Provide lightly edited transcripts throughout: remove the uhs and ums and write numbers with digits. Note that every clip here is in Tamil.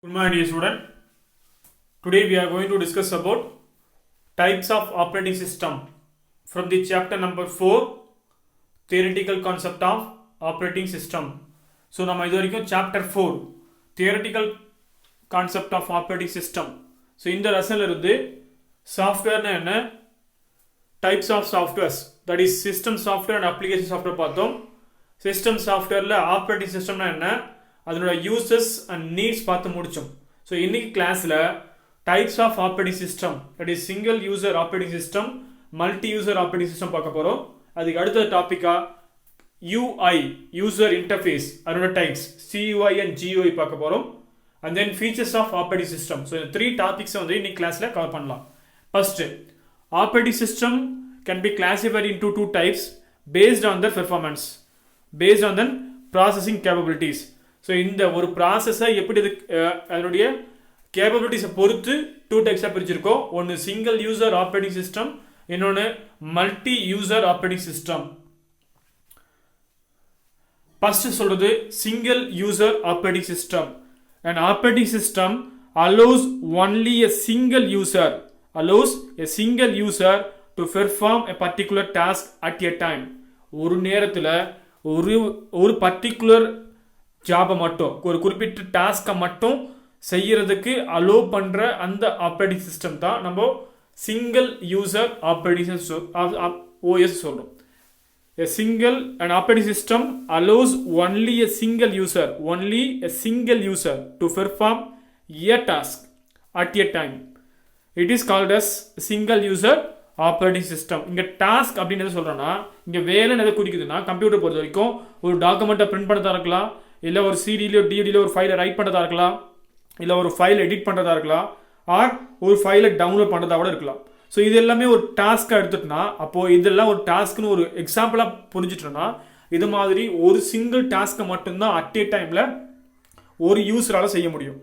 Good morning, dear student. Today we are going to discuss about types of operating system from the chapter number 4, theoretical concept of operating system. So நம்ம இது வரைக்கும் chapter 4, theoretical concept of operating system. So இந்த லெசன்ல இருந்து சாஃப்ட்வேர்னா என்ன, types of softwares, that is system software and application software பார்த்தோம். System softwareல operating systemனா என்ன, அதனோட யூசஸ் அண்ட் நீட்ஸ் பார்த்து முடிச்சோம். ஸோ இன்னைக்கு கிளாஸில் types of operating system, that is single user operating system, multi user operating system பார்க்க போகிறோம். அதுக்கு அடுத்த டாப்பிக்காக யூஐ, யூசர் இன்டர்ஃபேஸ், அதனோட டைப்ஸ் சியூஐ அண்ட் ஜியூஐ பார்க்க போகிறோம். And then features of operating system. So இந்த 3 டாபிக்ஸை வந்து இன்னைக்கு கிளாஸில் கவர் பண்ணலாம். First, operating system can be classified into 2 types based on the performance, based on the processing capabilities. So இந்த ஒரு ப்ராசஸை எப்படி அதனுடைய கேப்பபிலிட்டிஸை பொறுத்து 2 டைப்ஸாக பிரிச்சிருக்கோம். ஒன்று சிங்கிள் யூசர் ஆப்ரேட்டிங் சிஸ்டம், இன்னொன்று multi user operating system. First சொல்றது single user operating system. An operating system allows only a single user to perform a particular task at a time. ஒரு நேரத்தில் ஒரு பர்டிகுலர் ஜாபை மட்டும், ஒரு குறிப்பிட்ட டாஸ்கை மட்டும் செய்யறதுக்கு அலோ பண்ற அந்த ஆப்ரேட்டிங் சிஸ்டம் தான் நம்ம சிங்கிள் யூசர் ஆப்ரேட்டிங் OS சொல்றோம். An operating system allows only a single user to perform a task at a time. It is called as single user operating system. இங்க டாஸ்க் அப்படின்னு சொல்றோம்னா, இங்க வேலை எதை குறிக்குதுன்னா, கம்ப்யூட்டர் பொறுத்த வரைக்கும் ஒரு டாக்குமெண்ட்டை பிரிண்ட் பண்ணதா இருக்கலாம், இல்லை ஒரு சிடியிலோ டிவிடியிலோ ஒரு ஃபைலை ரைட் பண்ணுறதா இருக்கலாம், இல்லை ஒரு ஃபைலை எடிட் பண்ணுறதா இருக்கலாம், ஆர் ஒரு ஃபைலை டவுன்லோட் பண்ணுறதா கூட இருக்கலாம். ஸோ இது எல்லாமே ஒரு டாஸ்க்காக எடுத்துட்டோம்னா, அப்போது இதெல்லாம் ஒரு டாஸ்க்னு ஒரு எக்ஸாம்பிளாக புரிஞ்சிட்டோம்னா, இது மாதிரி ஒரு சிங்கிள் டாஸ்க்கை மட்டும்தான் அட் ஏ டைமில் ஒரு யூஸரால் செய்ய முடியும்.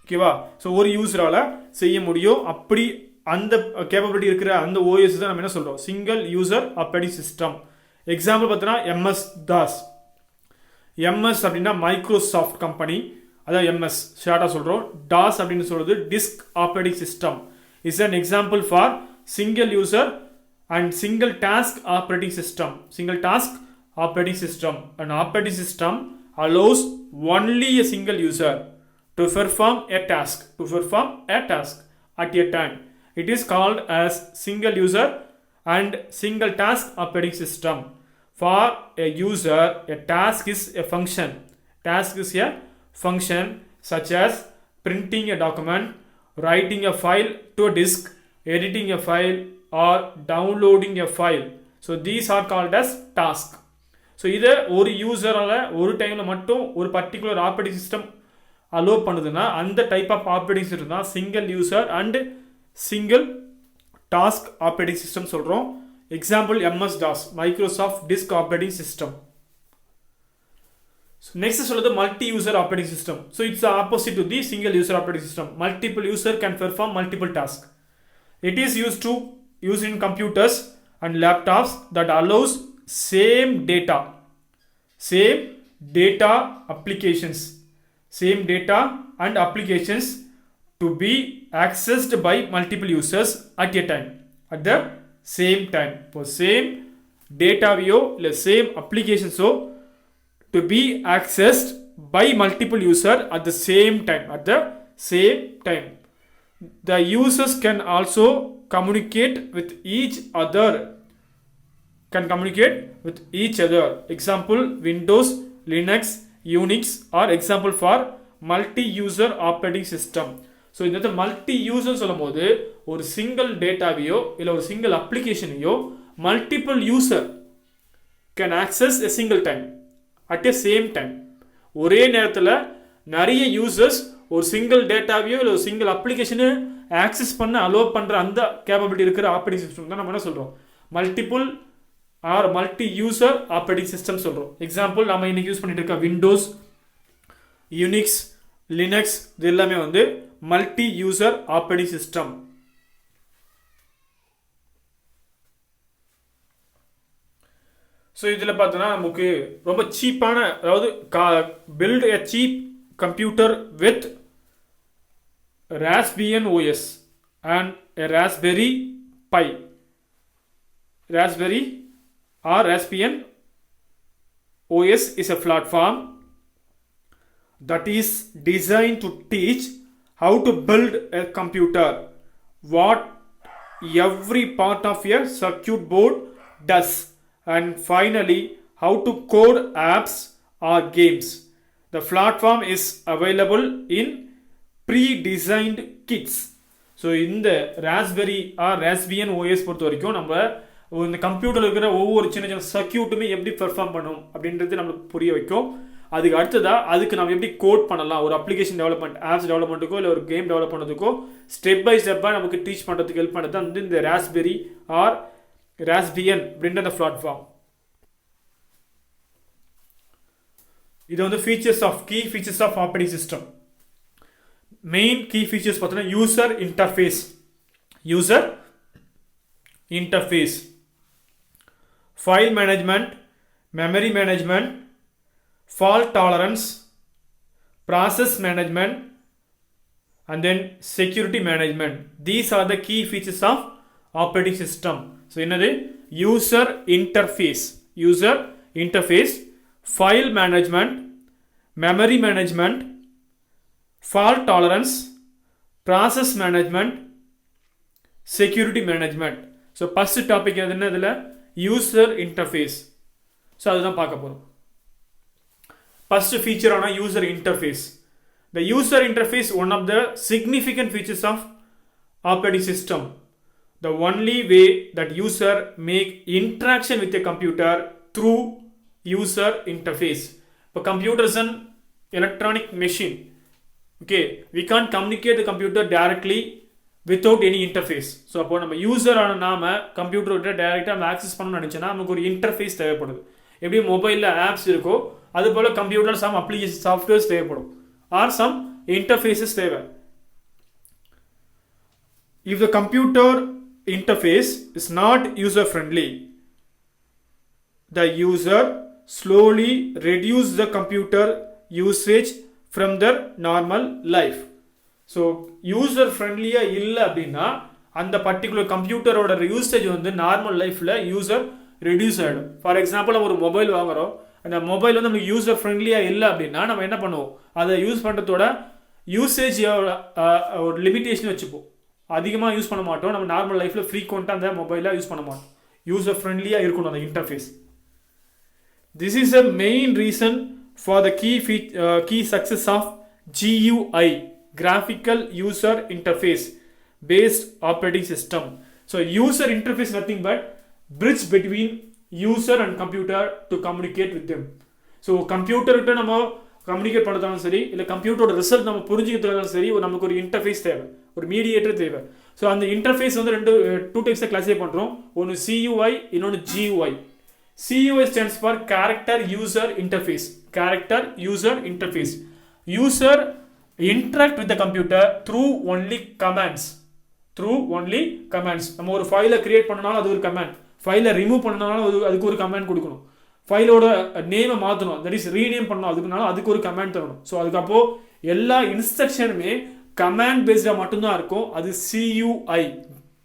ஓகேவா? ஸோ ஒரு யூஸரால் செய்ய முடியும். அப்படி அந்த கேப்பபிலிட்டி இருக்கிற அந்த ஓஎஸ் தான் நம்ம என்ன சொல்கிறோம், single user operating system. Example பார்த்தோன்னா MS-DOS. எம்எஸ் அப்படின்னா மைக்ரோசாஃப்ட் கம்பெனி, அதான் எம்எஸ் ஷார்ட்டாக சொல்கிறோம். டாஸ் அப்படின்னு சொல்கிறது disk operating system is an example for single user and single task operating system. An operating system allows only a single user to perform a task at a time. It is called as single user and single task operating system. For a user, a task is a function. Such as printing a document, writing a file to a disk, editing a file, or downloading a file. So these are called as task. So இதை ஒரு யூசரால் ஒரு டைமில் மட்டும் ஒரு பர்டிகுலர் ஆப்ரேட்டிங் சிஸ்டம் அலோ பண்ணுதுன்னா, அந்த டைப் ஆஃப் ஆப்ரேட்டிங் சிஸ்டம் தான் single user and single task operating system சொல்கிறோம். Example MS-DOS, Microsoft disk operating system. Next சொல்றது multi user operating system. So it's opposite to the single user operating system. Multiple user can perform multiple task. It is used in computers and laptops that allows same data and applications to be accessed by multiple users at the same time. இப்போ சேம் டேட்டாவையோ இல்லை same அப்ளிகேஷன்ஸோ to be accessed by multiple user at the same time. The users can also communicate with each other. Example Windows, Linux, Unix are example for multi-user operating system. So இந்த மல்டி யூசர் சொல்லும் போது ஒரு சிங்கிள் டேட்டாவையோ இல்லை ஒரு சிங்கிள் அப்ளிகேஷனையோ multiple user can access a single time at a same time. ஒரே நேரத்தில் நிறைய யூசர்ஸ் ஒரு சிங்கிள் டேட்டாவையோ இல்லை ஒரு சிங்கிள் அப்ளிகேஷனை ஆக்சஸ் பண்ண அலோ பண்ணுற அந்த கேப்பபிலிட்டி இருக்கிற ஆப்ரேட்டிங் சிஸ்டம் தான் நம்ம என்ன சொல்கிறோம், multiple or multi user operating system சொல்கிறோம். எக்ஸாம்பிள் நம்ம இன்னைக்கு யூஸ் பண்ணிட்டு இருக்க விண்டோஸ், யூனிக்ஸ், லினக்ஸ், இது எல்லாமே வந்து multi user operating system. So இதில் பார்த்தோன்னா நமக்கு ரொம்ப சீப்பான, அதாவது build a cheap computer with Raspbian OS and a Raspberry Pi. Raspberry or Raspbian OS is a platform that is designed to teach how to build a computer, what every part of a circuit board does, and finally how to code apps or games. The platform is available in pre-designed kits. So இந்த ராஸ்பெரி ஆர் ராஸ்பியன் ஓஎஸ் பொறுத்த வரைக்கும் நம்ம இந்த கம்ப்யூட்டரில் இருக்கிற ஒவ்வொரு சின்ன சின்ன சர்க்கியூட்டுமே எப்படி பெர்ஃபார்ம் பண்ணும் அப்படின்றது நம்மளுக்கு புரிய வைக்கும். அதுக்கு அடுத்ததாக அதுக்கு நம்ம எப்படி கோட் பண்ணலாம், ஒரு அப்ளிகேஷன் டெவலப்மெண்ட், ஆப்ஸ் டெவலப்மெண்ட்டுக்கோ இல்லை ஒரு கேம் டெவலப் பண்ணுறதுக்கோ ஸ்டெப் பை ஸ்டெப்பாக நமக்கு டீச் பண்ணுறதுக்கு ஹெல்ப் பண்ணுறது வந்து இந்த ராஸ்பெரி ஆர் ராஸ்பியன் அப்படின்ற அந்த பிளாட்ஃபார்ம். இது வந்து key features of operating system. Main key features பார்த்தோன்னா user interface, file management, memory management, fault tolerance, process management, and then security management. These are the key features of operating system. So என்னது user interface, file management, memory management, fault tolerance, process management, security management. So first topic என்னதுல user interface. So அதுதான் பார்க்க போறோம். First feature on a user interface. The user interface one of the significant features of operating system. The only way that user make interaction with a computer through user interface. But computer is an electronic machine. Okay, we can't communicate the computer directly without any interface. So அப்போ நம்ம user ஆன நாம கம்ப்யூட்டர் டைரக்டா ஆக்சஸ் பண்ணணும்னு நினைச்சோன்னா நமக்கு ஒரு இன்டர்ஃபேஸ் தேவைப்படுது. எப்படி மொபைலில் ஆப்ஸ் இருக்கோ அதுபோல் கம்ப்யூட்டர் சம் அப்ளிகேஷன் சாஃப்ட்வேர்ஸ் தேவைப்படும் ஆர் சம் இன்டர்ஃபேஸஸ் தேவை. If the computer interface is not user friendly, the user slowly reduce the computer usage from their normal life. So user friendly இல்லை அப்படின்னா அந்த பர்டிகுலர் கம்ப்யூட்டரோட யூசேஜ் வந்து நார்மல் லைஃப்பில் யூசர் ரெடியூஸ் ஆகிடும். ஃபார் எக்ஸாம்பிள் நம்ம ஒரு மொபைல் வாங்குகிறோம், அந்த மொபைல் வந்து நமக்கு யூசர் ஃப்ரெண்ட்லியாக இல்லை அப்படின்னா நம்ம என்ன பண்ணுவோம், அதை யூஸ் பண்ணுறதோட யூசேஜ் ஒரு லிமிட்டேஷன் வச்சுப்போம், அதிகமாக யூஸ் பண்ண மாட்டோம். நம்ம நார்மல் லைஃப்பில் ஃப்ரீக்வெண்ட்டாக அந்த மொபைலாக யூஸ் பண்ண மாட்டோம். யூசர் ஃப்ரெண்ட்லியாக இருக்கணும் அந்த interface. This is a main reason for the key success of GUI, graphical user interface based operating system. So user interface nothing but bridge between user and computer to communicate with them. So கம்ப்யூட்டர்கிட்ட நம்ம கம்யூனிகேட் பண்ணுறதாலும் சரி, இல்லை கம்ப்யூட்டரோட ரிசல்ட் நம்ம புரிஞ்சுக்கிறதாலும் சரி, நமக்கு ஒரு இன்டர்ஃபேஸ் தேவை, ஒரு மீடியேட்டர் தேவை. ஸோ அந்த இன்டர்ஃபேஸ் வந்து டூ டைப்ஸாக கிளாஸிஃபை பண்ணுறோம். ஒன்று CUI, இன்னொன்று GUI. CUI stands for character user interface. User interact with the computer through only commands. நம்ம ஒரு ஃபைலை கிரியேட் பண்ணனாலும் அது ஒரு கமாண்ட், ஃபைலை ரிமூவ் பண்ணனாலும் அதுக்கு ஒரு கமாண்ட் கொடுக்கணும், ஃபைலோட நேமை மாற்றணும், தட் இஸ் ரீநேம் பண்ணணும், அதுக்கு ஒரு கமாண்ட் தரணும். ஸோ அதுக்கப்போ எல்லா இன்ஸ்ட்ரக்ஷனுமே கமாண்ட் பேஸ்டாக மட்டும்தான் இருக்கும். அது CUI,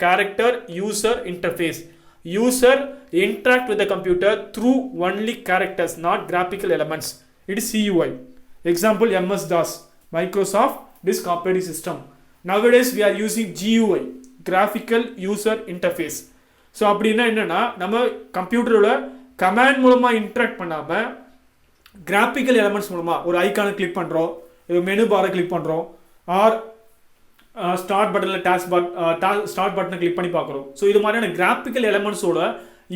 character user interface. User interact with the computer through only characters, not graphical elements. It is CUI. Example MS-DOS, Microsoft disk operating system. Nowadays we are using GUI, graphical user interface. So அப்படின்னா என்னன்னா, நம்ம கம்ப்யூட்டரோட கமாண்ட் மூலமாக இன்ட்ராக்ட் பண்ணாமல் கிராஃபிக்கல் எலமெண்ட்ஸ் மூலமாக ஒரு ஐக்கானை கிளிக் பண்ணுறோம், மெனு பாரை கிளிக் பண்ணுறோம், ஆர் ஸ்டார்ட் பட்டனில் ஸ்டார்ட் பட்டனை கிளிக் பண்ணி பார்க்குறோம். ஸோ இது மாதிரியான கிராஃபிக்கல் எலமெண்ட்ஸோட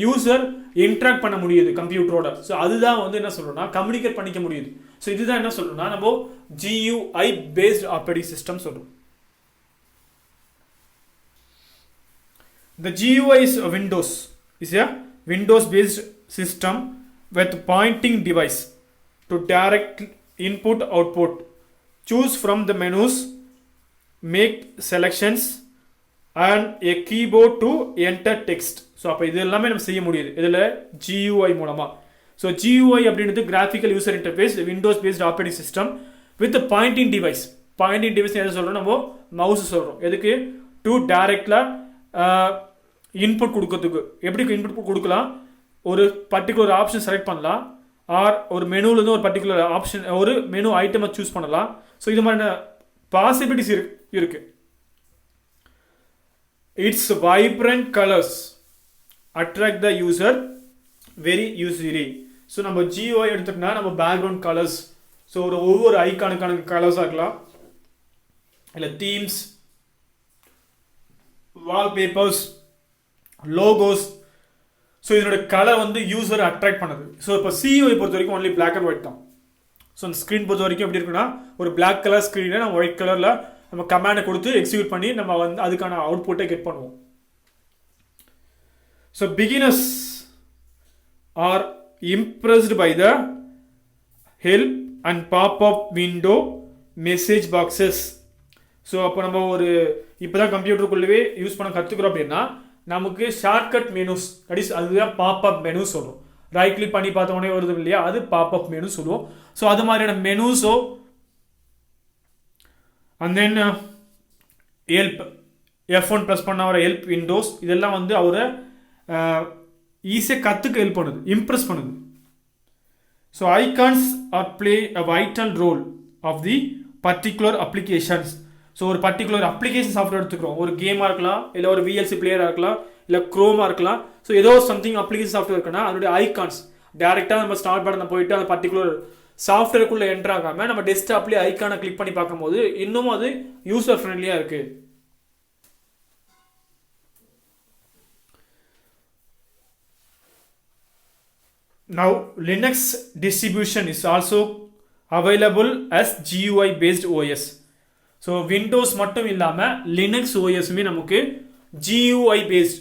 யூசர் இன்ட்ராக்ட் பண்ண முடியுது கம்ப்யூட்டரோட. ஸோ அதுதான் வந்து என்ன சொல்கிறோம்னா கம்யூனிகேட் பண்ணிக்க முடியுது. ஸோ இதுதான் என்ன சொல்கிறோம்னா நம்ம GUI பேஸ்ட் ஆப்ரேட்டிங் சிஸ்டம் சொல்கிறோம். The GUI is a Windows based system with pointing device to direct input output, choose from the menus, make selections and a keyboard to enter text. So அப்போ இது எல்லாமே நம்ம செய்ய முடியுது இதில் GUI மூலமாக. ஸோ GUI அப்படின்றது graphical user interface, Windows based operating system with pointing device. Pointing device எது சொல்கிறோம், நம்ம மவுஸ் சொல்கிறோம். எதுக்கு? டு டைரெக்டாக இன்புட் கொடுக்கறதுக்கு. எப்படி இன்புட் கொடுக்கலாம்? ஒரு பர்டிகுலர் ஆப்ஷன் செலக்ட் பண்ணலாம், ஆர் ஒரு மெனுலேருந்து ஒரு பர்டிகுலர் ஆப்ஷன், ஒரு மெனு ஐட்டமை சூஸ் பண்ணலாம். ஸோ இது மாதிரியான பாசிபிலிட்டிஸ் இருக்கு. It's vibrant colours attract the user very usefully. So நம்ம GUI எடுத்துட்டோம்னா நம்ம பேக்ரவுண்ட் கலர்ஸ், ஸோ ஒவ்வொரு ஐக்கானுக்கான கலர்ஸாக இருக்கலாம், இல்லை தீம்ஸ், வால்பேப்பர்ஸ், லோகோஸ். ஸோ இதனோட கலர் வந்து யூசரை அட்ராக்ட் பண்ணுது. ஸோ இப்போ CUI பொறுத்த வரைக்கும் ஒன்லி பிளாக் அண்ட் ஒயிட் தான். ஸோ அந்த ஸ்க்ரீன் பொறுத்த வரைக்கும் எப்படி இருக்குன்னா, ஒரு பிளாக் கலர் ஸ்க்ரீனை நம்ம ஒயிட் கலரில் நம்ம கமாண்டை கொடுத்து எக்ஸிக்யூட் பண்ணி நம்ம வந்து அதுக்கான அவுட்புட்டை கெட் பண்ணுவோம். So beginners are impressed by the help and pop-up window message boxes. So அப்போ நம்ம ஒரு இப்போ தான் கம்ப்யூட்டருக்குள்ளவே யூஸ் பண்ண கற்றுக்குறோம் அப்படின்னா நமக்கு ஷார்ட்கட் மெனுஸ், அதுதான் பாப்அப் மெனு சொல்லுவோம். ரைட் கிளிக் பண்ணி பார்த்த உடனே வருது இல்லையா, அது பாப்அப் மெனு சொல்லுவோம். ஸோ அது மாதிரியான மெனுஸோ and then help, F1 press பண்ண வர ஹெல்ப் விண்டோஸ், இதெல்லாம் வந்து அவரை ஈஸியாக கற்றுக்க ஹெல்ப் பண்ணுது, இம்ப்ரெஸ் பண்ணுது. So icons are play a vital role of the particular applications. So ஒரு பர்டிகுலர் அப்ளிகேஷன் சாஃப்ட்வேர் எடுத்துக்கிறோம், ஒரு கேமாக இருக்கலாம், இல்லை ஒரு VLC பிளேயராக இருக்கலாம், இல்லை க்ரோமாக இருக்கலாம். ஸோ ஏதோ சம்திங் அப்ளிகேஷன் சாஃப்ட்வேர் இருக்குன்னா அதனுடைய ஐகான்ஸ் டேரெக்டாக நம்ம ஸ்டார்ட் பட்டனை போயிட்டு அந்த பர்டிகுலர் சாஃப்ட்வேருக்குள்ளே என்ட்ரு ஆகாமல் நம்ம டெஸ்க்டாப்லேயே ஐக்கானை கிளிக் பண்ணி பார்க்கும்போது இன்னமும் அது யூசர் ஃப்ரெண்ட்லியாக இருக்குது. Now Linux distribution is also available as GUI based OS. So Windows மட்டும் இல்லாம Linux OSமே நமக்கு GUI based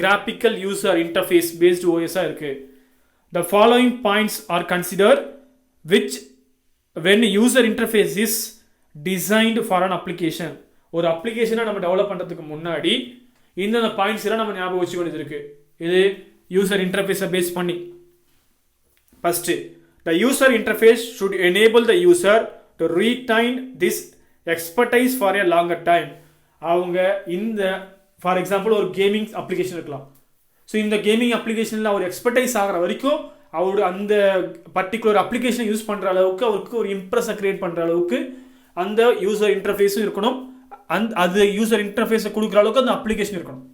graphical user interface based OS இருக்கு. The following points are considered which when user interface is designed for an application. ஒரு அப்ளிகேஷனை நம்ம டெவலப் பண்றதுக்கு முன்னாடி இந்த பாயிண்ட்ஸ் எல்லாம் நம்ம ஞாபகம் வச்சுக்க வேண்டியது இருக்கு. இது யூசர் இன்டர்ஃபேஸை பேஸ் பண்ணி. First, the user interface should enable the user to retain this expertise for a longer time. அவங்க இந்த ஃபார் எக்ஸாம்பிள் ஒரு கேமிங் அப்ளிகேஷன் இருக்கலாம். ஸோ இந்த கேமிங் அப்ளிகேஷனில் அவர் எக்ஸ்பர்டைஸ் ஆகிற வரைக்கும் அவர் அந்த பர்டிகுலர் அப்ளிகேஷனை யூஸ் பண்ணுற அளவுக்கு அவருக்கு ஒரு இம்ப்ரெஸை கிரியேட் பண்ணுற அளவுக்கு அந்த யூசர் இன்டர்ஃபேஸும் இருக்கணும். அது யூசர் இன்டர்ஃபேஸை கொடுக்குற அளவுக்கு அந்த அப்ளிகேஷன் இருக்கணும்.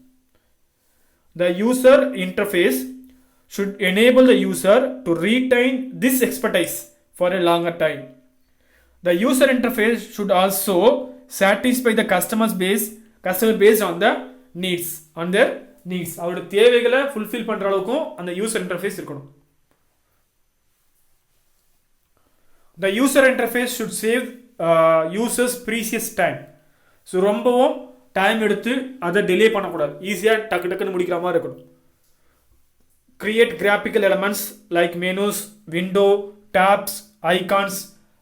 The user interface should enable the user to retain this expertise for a longer time. The user interface should also satisfy the customer based on the needs, on their needs. அவரோட தேவைகளை fulfill பண்ற அளவுக்கும் அந்த user interface இருக்கணும். The user interface should save users precious time. So ரொம்பவும் டைம் எடுத்து அதை டிலே பண்ணக்கூடாது, ஈஸியாக டக்கு டக்குன்னு முடிக்கிற மாதிரி இருக்கணும். Create graphical elements like menus, window, tabs, icons,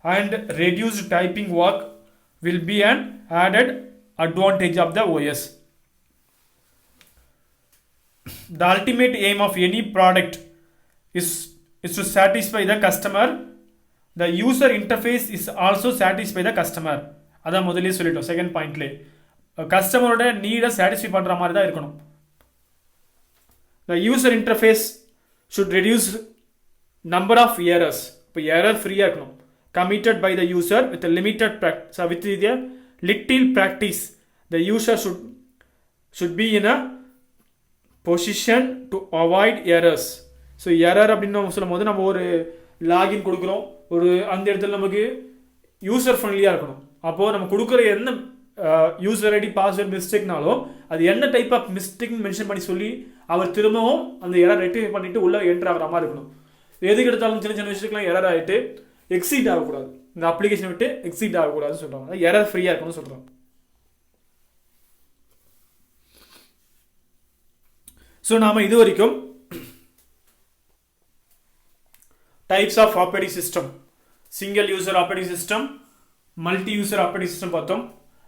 and reduced typing work will be an added advantage of the OS. The ultimate aim of any product is to satisfy the customer. The user interface is also satisfy the customer. அதான் முதலே சொல்லிட்டோம் செகண்ட் பாயிண்ட்லே, கஸ்டமரோட நீடை சாட்டிஸ்ஃபை பண்ணுற மாதிரி தான் இருக்கணும். The user interface should reduce number of errors. இப்போ எரர் ஃப்ரீயாக இருக்கணும். Committed by the user with a limited practice. With the little practice, the user should be in a position to avoid errors. So error அப்படின்னு சொல்லும் போது நம்ம ஒரு லாகின் கொடுக்குறோம், ஒரு அந்த இடத்துல நமக்கு யூசர் ஃப்ரெண்ட்லியாக இருக்கணும். அப்போது நம்ம கொடுக்குற என்ன யூசர் ஐடி பாஸ்வேர்ட் மிஸ்டேக்னாலும் அது என்ன டைப் ஆஃப் மிஸ்டேக் மென்ஷன் பண்ணி சொல்லி அவர் திரும்பவும் அந்த எரர் ரெக்டிஃபை பண்ணிட்டு உள்ள என்ட்ரு ஆகிற மாதிரி இருக்கணும். எதுக்கு எடுத்தாலும் சின்ன சின்ன விஷயத்துக்குலாம் எரர் ஆகிட்டு எக்ஸிட் ஆகக்கூடாது, இந்த அப்ளிகேஷன் விட்டு எக்ஸிட் ஆகக்கூடாதுன்னு சொல்கிறாங்க. எரர் ஃப்ரீயாக இருக்கணும்னு சொல்கிறாங்க. ஸோ நாம் இது வரைக்கும் types of operating system, single user operating system, multi user operating system பார்த்தோம்,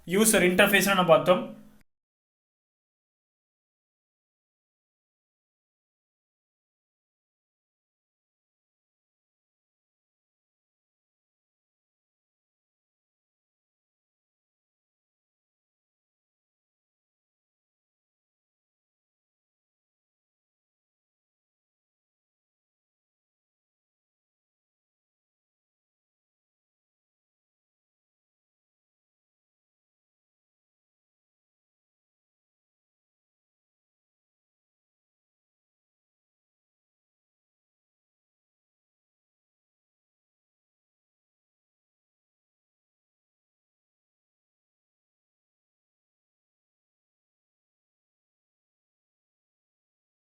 யூசர் இன்டர்ஃபேஸ்னு பார்த்தோம்,